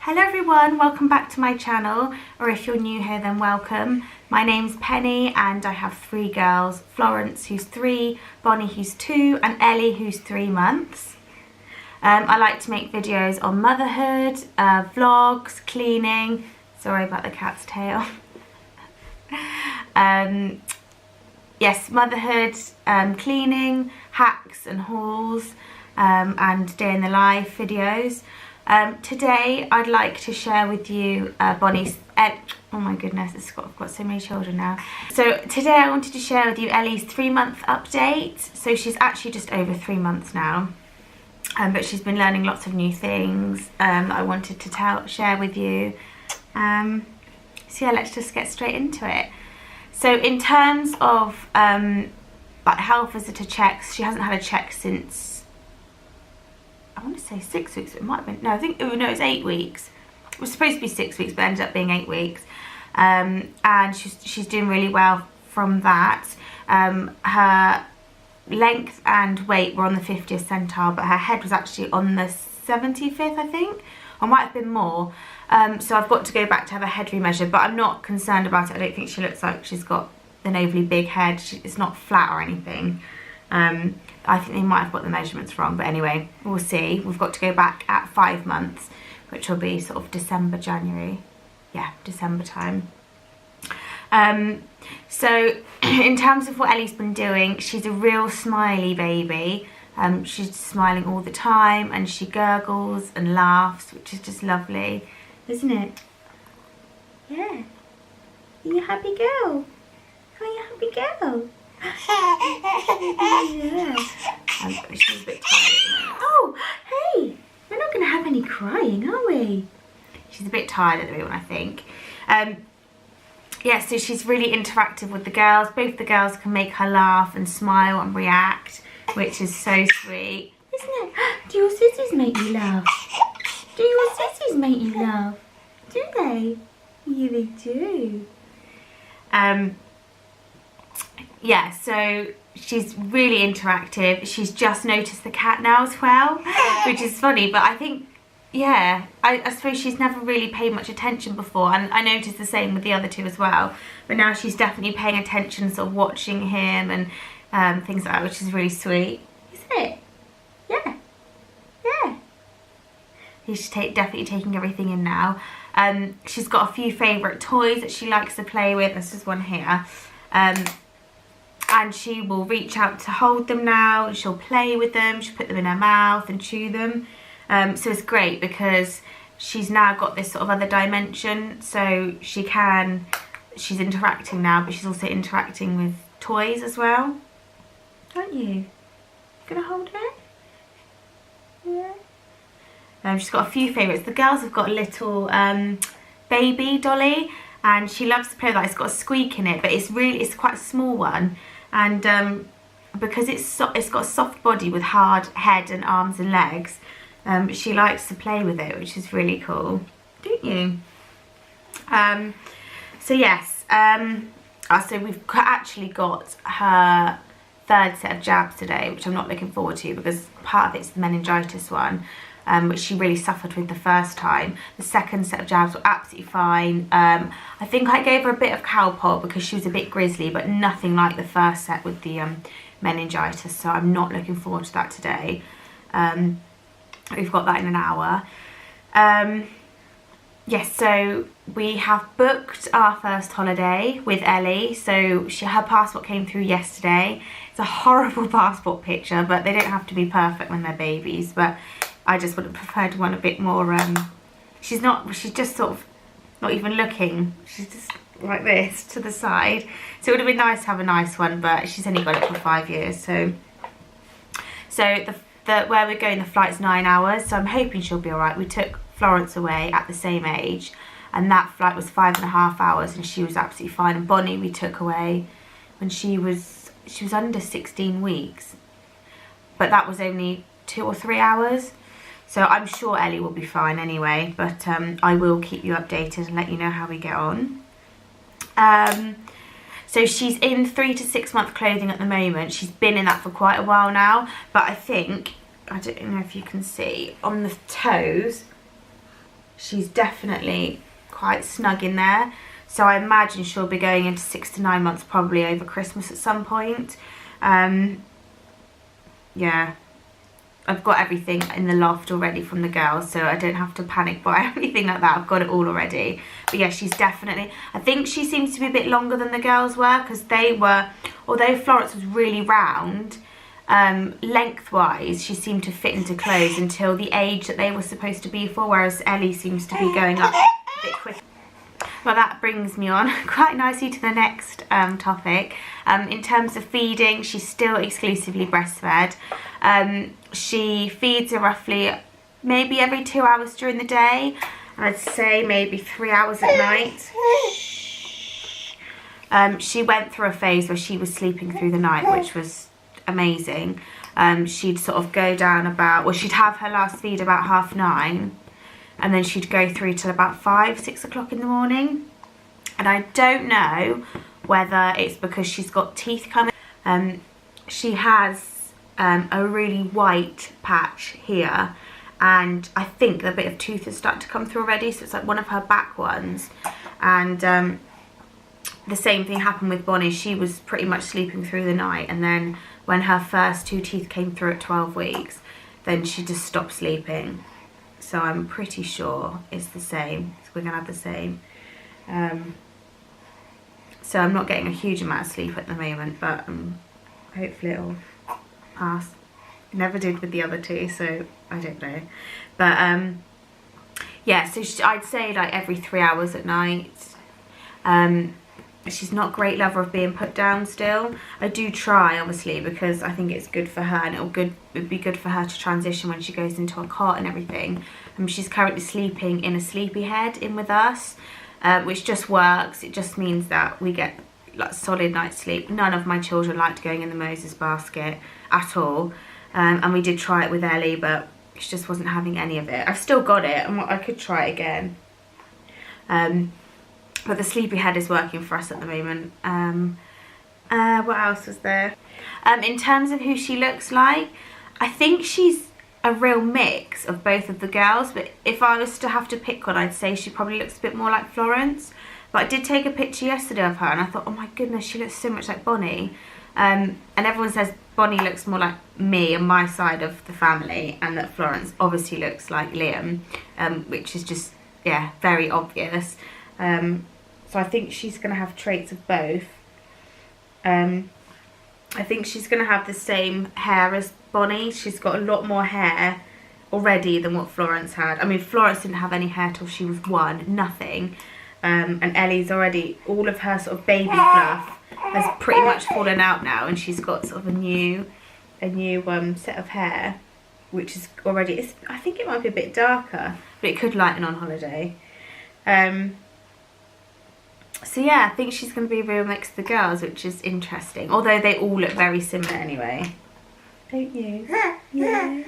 Hello everyone, welcome back to my channel, or if you're new here then welcome. My name's Penny and I have three girls, Florence who's 3, Bonnie who's 2 and Ellie who's 3 months. I like to make videos on motherhood, vlogs, cleaning, sorry about the cat's tail. Yes, motherhood, cleaning, hacks and hauls and day in the life videos. Today I'd like to share with you Bonnie's, oh my goodness, I've got so many children now. So today I wanted to share with you Ellie's 3-month update. So she's actually just over 3 months now, but she's been learning lots of new things that I wanted to share with you. So yeah, let's just get straight into it. So in terms of like health visitor checks, she hasn't had a check since, I want to say 6 weeks, but it might have been, no, I think, oh no, it's 8 weeks. It was supposed to be 6 weeks, but ended up being 8 weeks. And she's doing really well from that. Her length and weight were on the 50th centile, but her head was actually on the 75th, I think, or might have been more. So I've got to go back to have a head remeasured, but I'm not concerned about it. I don't think she looks like she's got an overly big head. It's not flat or anything. I think they might have got the measurements wrong, but anyway, we'll see. We've got to go back at 5 months, which will be sort of December, January. Yeah, December time. So in terms of what Ellie's been doing, she's a real smiley baby. She's smiling all the time and she gurgles and laughs, which is just lovely, isn't it? Yeah. Are you a happy girl? Are you a happy girl? Yeah. She's a bit tired at the moment. Oh, hey! We're not going to have any crying, are we? She's a bit tired at the moment, I think. Yeah, so she's really interactive with the girls. Both the girls can make her laugh and smile and react, which is so sweet. Isn't it? Do your sisters make you laugh? Do your sisters make you laugh? Do they? Yeah, they do. Yeah, so she's really interactive. She's just noticed the cat now as well, which is funny, but I think, yeah, I suppose she's never really paid much attention before, and I noticed the same with the other two as well, but now she's definitely paying attention, sort of watching him and things like that, which is really sweet, isn't it? Yeah, yeah. She's definitely taking everything in now. She's got a few favourite toys that she likes to play with. This is one here. And she will reach out to hold them now, and she'll play with them, she'll put them in her mouth and chew them. So it's great because she's now got this sort of other dimension, so she's interacting now, but she's also interacting with toys as well. Aren't you? Gonna hold her? Yeah. She's got a few favourites. The girls have got a little baby dolly, and she loves to play with that. It's got a squeak in it, but it's quite a small one. And because it's got a soft body with hard head and arms and legs, she likes to play with it, which is really cool, don't you? So yes, so we've actually got her 3rd set of jabs today, which I'm not looking forward to because part of it's the meningitis one, which she really suffered with the first time. The 2nd set of jabs were absolutely fine. I think I gave her a bit of Calpol because she was a bit grizzly, but nothing like the 1st set with the meningitis, so I'm not looking forward to that today. We've got that in an hour. Yes, so we have booked our first holiday with Ellie. So her passport came through yesterday. It's a horrible passport picture, but they don't have to be perfect when they're babies, but I just would have preferred one a bit more, she's just sort of not even looking, she's just like this to the side. So it would have been nice to have a nice one, but she's only got it for 5 years. So where we're going, the flight's 9 hours, so I'm hoping she'll be alright. We took Florence away at the same age, and that flight was 5.5 hours, and she was absolutely fine. And Bonnie we took away when she was under 16 weeks, but that was only 2 or 3 hours. So I'm sure Ellie will be fine anyway, but I will keep you updated and let you know how we get on. So she's in 3 to 6 month clothing at the moment. She's been in that for quite a while now, but I don't know if you can see on the toes, she's definitely quite snug in there. So I imagine she'll be going into 6 to 9 months, probably over Christmas at some point. Yeah, I've got everything in the loft already from the girls, so I don't have to panic buy anything like that. I've got it all already. But yeah, she's definitely, I think she seems to be a bit longer than the girls were, because they were, although Florence was really round, lengthwise she seemed to fit into clothes until the age that they were supposed to be for, whereas Ellie seems to be going up a bit quicker. Well, that brings me on quite nicely to the next topic. In terms of feeding, she's still exclusively breastfed. She feeds her roughly maybe every 2 hours during the day. I'd say maybe 3 hours at night. She went through a phase where she was sleeping through the night, which was amazing. She'd sort of go down about, well, she'd have her last feed about 9:30. And then she'd go through till about 5, 6 o'clock in the morning. And I don't know whether it's because she's got teeth coming. She has a really white patch here. And I think the bit of tooth is starting to come through already. So it's like one of her back ones. And the same thing happened with Bonnie. She was pretty much sleeping through the night. And then when her first 2 teeth came through at 12 weeks, then she just stopped sleeping. So I'm pretty sure it's the same. So we're going to have the same. So I'm not getting a huge amount of sleep at the moment, but hopefully it'll pass. Never did with the other two, so I don't know. But yeah, so I'd say like every 3 hours at night. She's not a great lover of being put down still. I do try, obviously, because I think it's good for her, and it'd be good for her to transition when she goes into a cot and everything. She's currently sleeping in a sleepy head in with us, which just works. It just means that we get like solid night's sleep. None of my children liked going in the Moses basket at all, and we did try it with Ellie, but she just wasn't having any of it. I've still got it, and I could try it again. But the sleepy head is working for us at the moment. What else was there? In terms of who she looks like, I think she's a real mix of both of the girls. But if I was to have to pick one, I'd say she probably looks a bit more like Florence. But I did take a picture yesterday of her, and I thought, oh my goodness, she looks so much like Bonnie. And everyone says Bonnie looks more like me and my side of the family, and that Florence obviously looks like Liam, which is just, yeah, very obvious. So I think she's going to have traits of both. I think she's going to have the same hair as Bonnie. She's got a lot more hair already than what Florence had. I mean, Florence didn't have any hair till she was 1, nothing. And Ellie's already, all of her sort of baby fluff has pretty much fallen out now, and she's got sort of a new set of hair, which is already, I think it might be a bit darker, but it could lighten on holiday. So yeah, I think she's going to be a real mix of the girls, which is interesting. Although they all look very similar anyway. Don't you? Yeah. Yeah.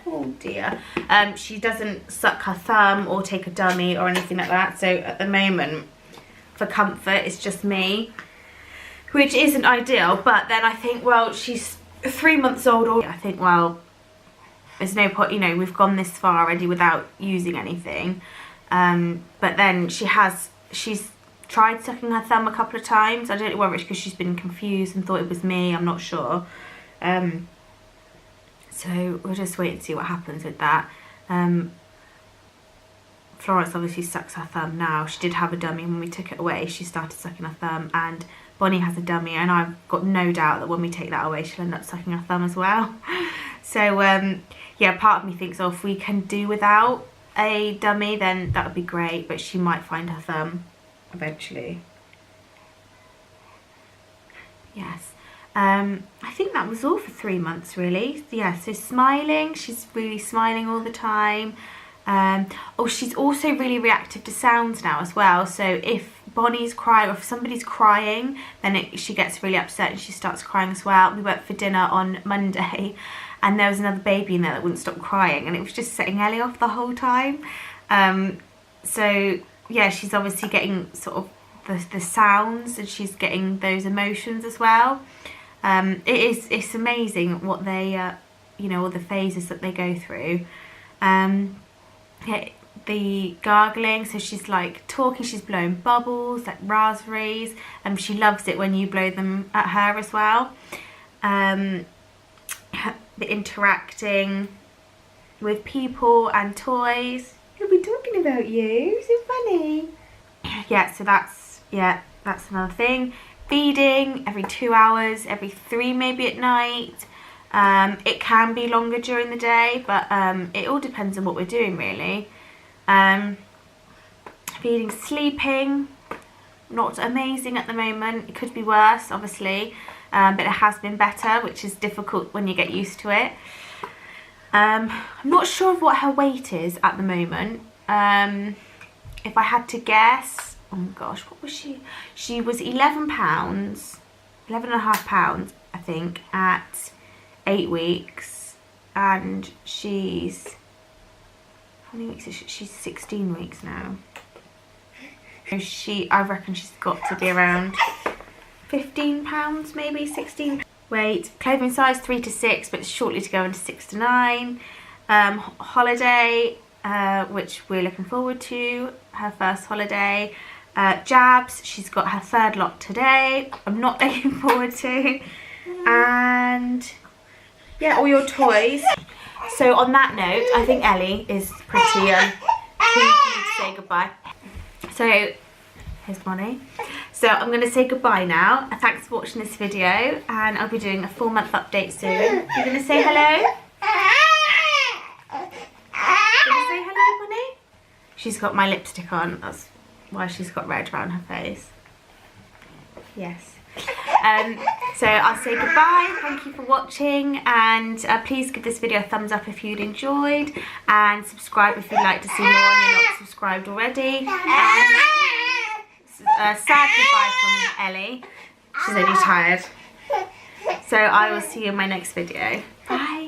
Oh dear. She doesn't suck her thumb or take a dummy or anything like that. So at the moment, for comfort, it's just me, which isn't ideal. But then I think, well, she's 3 months old. Or I think, well, there's no point, you know, we've gone this far already without using anything. But then she's tried sucking her thumb a couple of times. I don't know whether it's because she's been confused and thought it was me, I'm not sure. So we'll just wait and see what happens with that. Florence obviously sucks her thumb now. She did have a dummy. When we took it away, she started sucking her thumb, and Bonnie has a dummy, and I've got no doubt that when we take that away, she'll end up sucking her thumb as well. So yeah, part of me thinks, oh, if we can do without a dummy, then that would be great, but she might find her thumb eventually. Yes. I think that was all for 3 months, really. Yeah, so smiling, she's really smiling all the time. Oh, she's also really reactive to sounds now as well. So if Bonnie's crying, or if somebody's crying, then she gets really upset and she starts crying as well. We went for dinner on Monday, and there was another baby in there that wouldn't stop crying, and it was just setting Ellie off the whole time. So yeah, she's obviously getting sort of the sounds, and she's getting those emotions as well. It's amazing what they, you know, all the phases that they go through. the gargling, so she's like talking, she's blowing bubbles like raspberries, and she loves it when you blow them at her as well. The interacting with people and toys. Who'll be talking about you? So funny. Yeah, so that's another thing. Feeding every 2 hours, every 3 maybe at night. It can be longer during the day, but it all depends on what we're doing really. Feeding, sleeping, not amazing at the moment. It could be worse, obviously, but it has been better, which is difficult when you get used to it. I'm not sure of what her weight is at the moment. If I had to guess, oh my gosh, what was she? She was 11 pounds, 11.5 pounds, I think, at 8 weeks, and she's, how many weeks is she? She's 16 weeks now. I reckon she's got to be around 15 pounds, maybe 16. Weight, clothing size 3 to 6, but it's shortly to go into 6 to 9. Holiday, which we're looking forward to, her first holiday. Jabs, she's got her 3rd lot today, I'm not looking forward to. And yeah, all your toys. So on that note, I think Ellie is pretty keen to say goodbye. So here's Bonnie. So I'm going to say goodbye now. Thanks for watching this video, and I'll be doing a 4-month update soon. You're going to say hello? Going to say hello, Bonnie? She's got my lipstick on. That's why she's got red around her face. Yes. So I'll say goodbye. Thank you for watching, and please give this video a thumbs up if you'd enjoyed, and subscribe if you'd like to see more and you're not subscribed already. And sad goodbye from Ellie. She's only tired. So I will see you in my next video. Bye.